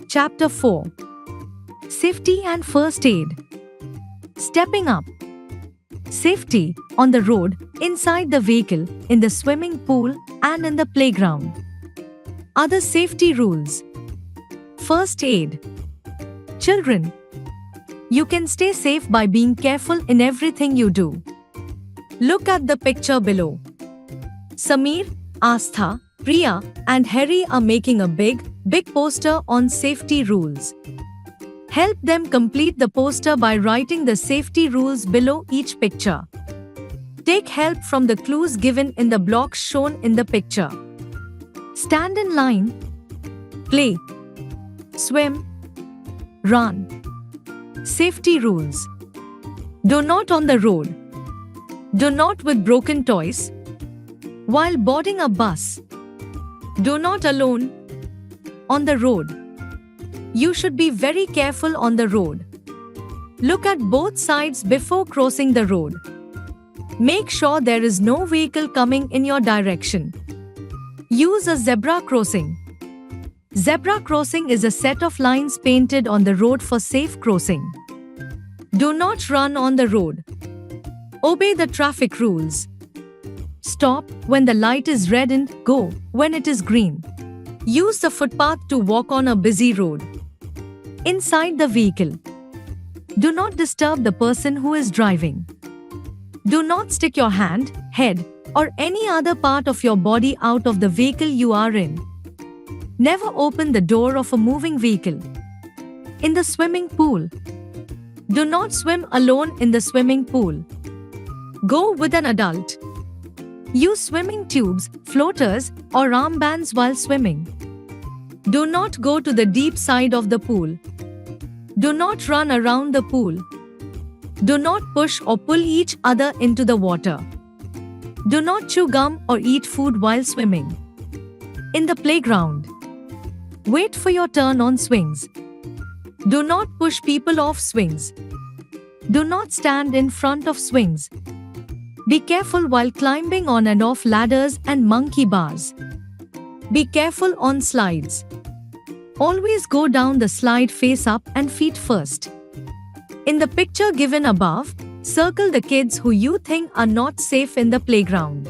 Chapter 4. Safety and First Aid. Stepping up. Safety on the road, inside the vehicle, in the swimming pool, and in the playground. Other safety rules. First aid. Children, you can stay safe by being careful in everything you do. Look at the picture below. Samir, Astha, Priya, and Harry are making a big poster on safety rules. Help them complete the poster by writing the safety rules below each picture. Take help from the clues given in the blocks shown in the picture. Stand in line. Play. Swim. Run. Safety rules. Do not on the road. Do not with broken toys. While boarding a bus. Do not alone. On the road. You should be very careful on the road. Look at both sides before crossing the road. Make sure there is no vehicle coming in your direction. Use a zebra crossing. Zebra crossing is a set of lines painted on the road for safe crossing. Do not run on the road. Obey the traffic rules. Stop when the light is red and go when it is green. Use the footpath to walk on a busy road. Inside the vehicle. Do not disturb the person who is driving. Do not stick your hand, head, or any other part of your body out of the vehicle you are in. Never open the door of a moving vehicle. In the swimming pool. Do not swim alone in the swimming pool. Go with an adult. Use swimming tubes, floaters, or armbands while swimming. Do not go to the deep side of the pool. Do not run around the pool. Do not push or pull each other into the water. Do not chew gum or eat food while swimming. In the playground. Wait for your turn on swings. Do not push people off swings. Do not stand in front of swings. Be careful while climbing on and off ladders and monkey bars. Be careful on slides. Always go down the slide face up and feet first. In the picture given above, circle the kids who you think are not safe in the playground.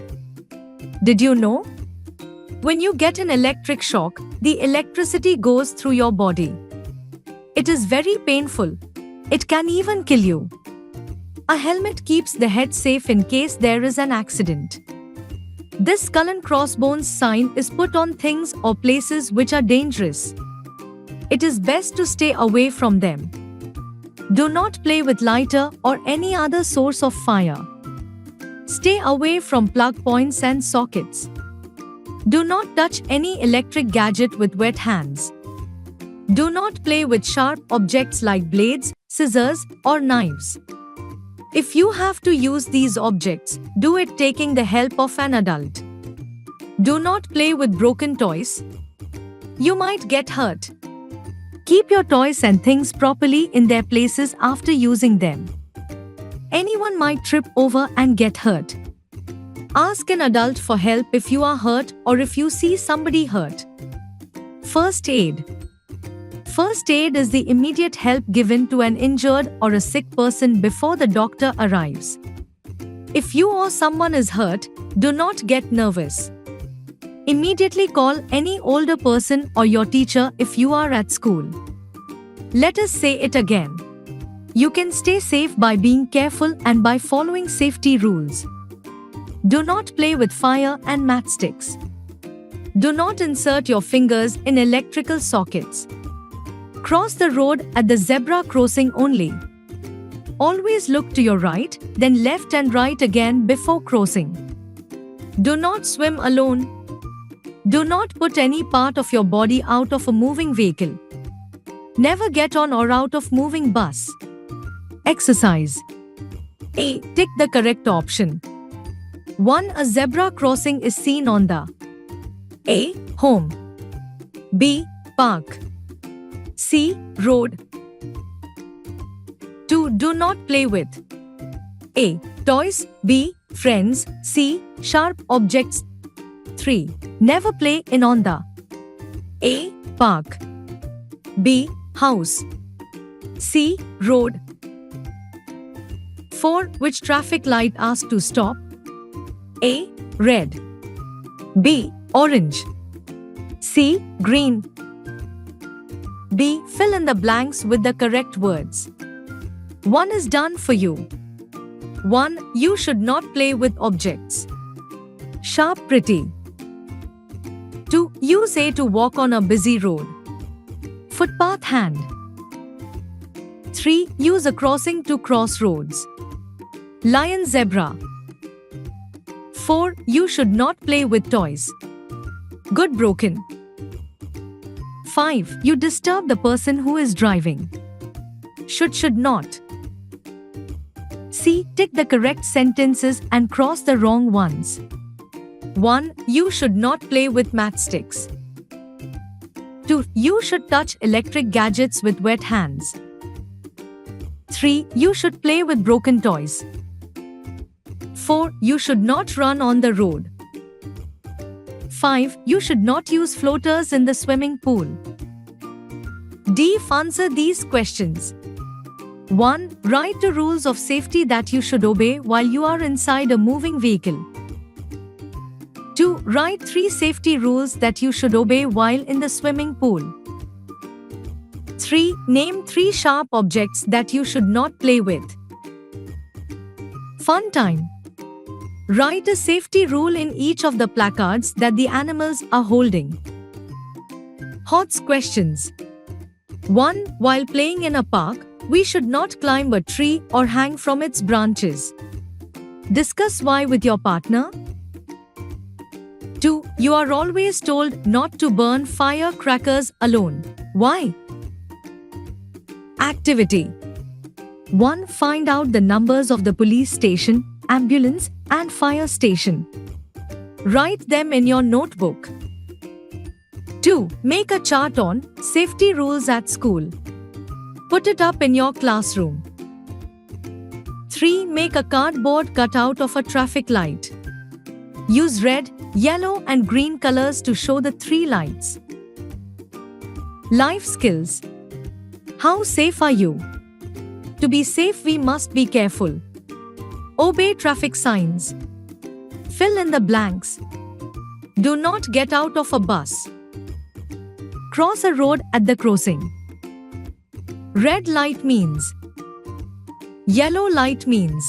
Did you know? When you get an electric shock, the electricity goes through your body. It is very painful. It can even kill you. A helmet keeps the head safe in case there is an accident. This skull and crossbones sign is put on things or places which are dangerous. It is best to stay away from them. Do not play with lighter or any other source of fire. Stay away from plug points and sockets. Do not touch any electric gadget with wet hands. Do not play with sharp objects like blades, scissors, or knives. If you have to use these objects, do it taking the help of an adult. Do not play with broken toys. You might get hurt. Keep your toys and things properly in their places after using them. Anyone might trip over and get hurt. Ask an adult for help if you are hurt or if you see somebody hurt. First aid. First aid is the immediate help given to an injured or a sick person before the doctor arrives. If you or someone is hurt, do not get nervous. Immediately call any older person or your teacher if you are at school. Let us say it again. You can stay safe by being careful and by following safety rules. Do not play with fire and matchsticks. Do not insert your fingers in electrical sockets. Cross the road at the zebra crossing only. Always look to your right, then left and right again before crossing. Do not swim alone. Do not put any part of your body out of a moving vehicle. Never get on or out of moving bus. Exercise. A. Tick the correct option. 1. A zebra crossing is seen on the A. Home. B. Park. C. Road. 2. Do not play with A. Toys. B. Friends. C. Sharp objects. 3. Never play in on the A. Park. B. House. C. Road. 4. Which traffic light asked to stop? A. Red. B. Orange. C. Green. D. Fill in the blanks with the correct words. 1 is done for you. 1. You should not play with objects. Sharp, pretty. 2. Use A to walk on a busy road. Footpath, hand. 3. Use a crossing to cross roads. Lion, zebra. 4. You should not play with toys. Good, broken. 5. You disturb the person who is driving. Should not. C. Tick the correct sentences and cross the wrong ones. 1. You should not play with matchsticks. 2. You should touch electric gadgets with wet hands. 3. You should play with broken toys. 4. You should not run on the road. 5. You should not use floaters in the swimming pool. D. Answer these questions. 1. Write the rules of safety that you should obey while you are inside a moving vehicle. 2. Write 3 safety rules that you should obey while in the swimming pool. 3. Name 3 sharp objects that you should not play with. Fun time. Write a safety rule in each of the placards that the animals are holding. HOTS questions. 1. While playing in a park, we should not climb a tree or hang from its branches. Discuss why with your partner. 2. You are always told not to burn firecrackers alone. Why? Activity. 1. Find out the numbers of the police station, ambulance, and fire station. Write them in your notebook. 2. Make a chart on safety rules at school. Put it up in your classroom. 3. Make a cardboard cutout of a traffic light. Use red, yellow, and green colors to show the 3 lights. Life skills. How safe are you? To be safe, we must be careful. Obey traffic signs. Fill in the blanks. Do not get out of a bus. Cross a road at the crossing. Red light means. Yellow light means.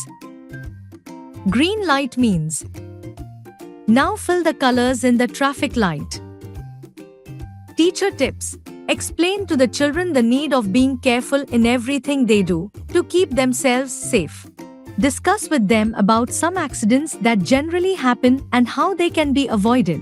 Green light means. Now fill the colors in the traffic light. Teacher tips. Explain to the children the need of being careful in everything they do to keep themselves safe. Discuss with them about some accidents that generally happen and how they can be avoided.